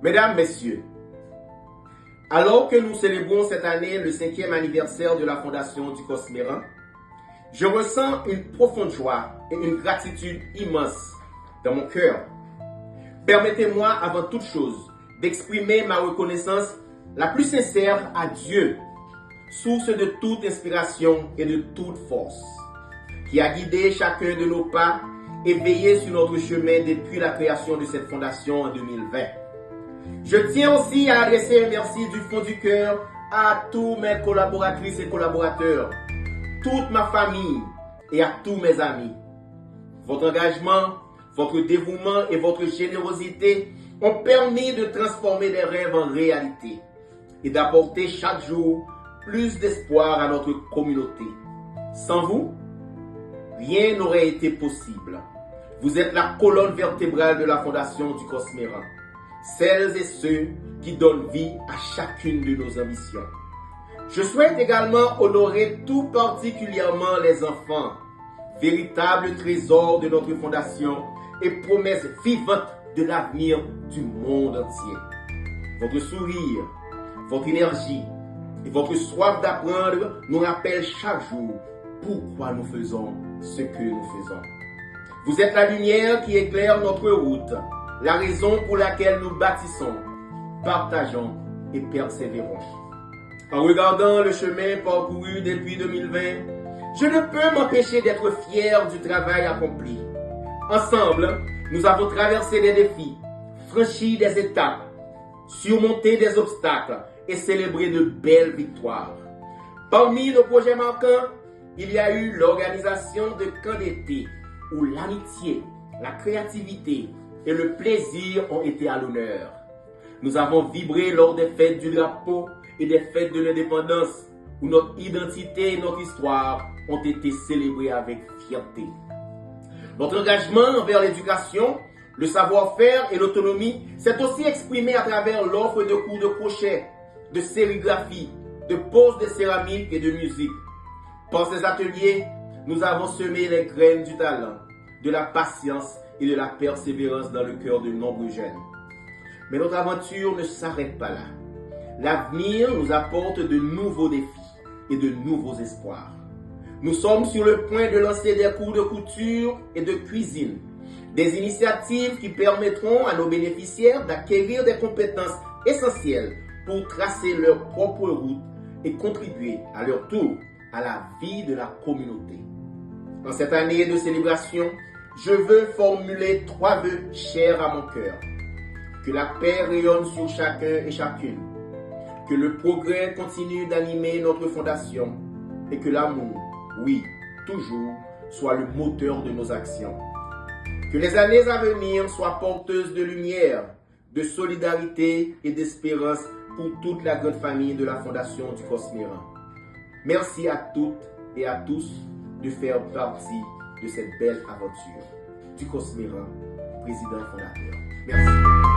Mesdames, Messieurs, alors que nous célébrons cette année le 5e anniversaire de la fondation du Cosméran, je ressens une profonde joie et une gratitude immense dans mon cœur. Permettez-moi avant toute chose d'exprimer ma reconnaissance la plus sincère à Dieu, source de toute inspiration et de toute force, qui a guidé chacun de nos pas et veillé sur notre chemin depuis la création de cette fondation en 2020. Je tiens aussi à adresser un merci du fond du cœur à tous mes collaboratrices et collaborateurs, toute ma famille et à tous mes amis. Votre engagement, votre dévouement et votre générosité ont permis de transformer des rêves en réalité et d'apporter chaque jour plus d'espoir à notre communauté. Sans vous, rien n'aurait été possible. Vous êtes la colonne vertébrale de la fondation du Cosméran, celles et ceux qui donnent vie à chacune de nos ambitions. Je souhaite également honorer tout particulièrement les enfants, véritables trésors de notre fondation et promesses vivantes de l'avenir du monde entier. Votre sourire, votre énergie et votre soif d'apprendre nous rappellent chaque jour pourquoi nous faisons ce que nous faisons. Vous êtes la lumière qui éclaire notre route, la raison pour laquelle nous bâtissons, partageons et persévérons. En regardant le chemin parcouru depuis 2020, je ne peux m'empêcher d'être fier du travail accompli. Ensemble, nous avons traversé des défis, franchi des étapes, surmonté des obstacles et célébré de belles victoires. Parmi nos projets marquants, il y a eu l'organisation de camps d'été où l'amitié, la créativité et le plaisir ont été à l'honneur. Nous avons vibré lors des fêtes du drapeau et des fêtes de l'indépendance où notre identité et notre histoire ont été célébrées avec fierté. Notre engagement envers l'éducation, le savoir-faire et l'autonomie s'est aussi exprimé à travers l'offre de cours de crochet, de sérigraphie, de pose de céramique et de musique. Par ces ateliers, nous avons semé les graines du talent, de la patience et de la persévérance dans le cœur de nombreux jeunes. Mais notre aventure ne s'arrête pas là. L'avenir nous apporte de nouveaux défis et de nouveaux espoirs. Nous sommes sur le point de lancer des cours de couture et de cuisine, des initiatives qui permettront à nos bénéficiaires d'acquérir des compétences essentielles pour tracer leur propre route et contribuer à leur tour à la vie de la communauté. En cette année de célébration, je veux formuler 3 vœux chers à mon cœur. Que la paix rayonne sur chacun et chacune. Que le progrès continue d'animer notre fondation. Et que l'amour, oui, toujours, soit le moteur de nos actions. Que les années à venir soient porteuses de lumière, de solidarité et d'espérance pour toute la grande famille de la fondation du Cosméran. Merci à toutes et à tous de faire partie de cette belle aventure. Du Cosméran, président fondateur. Merci.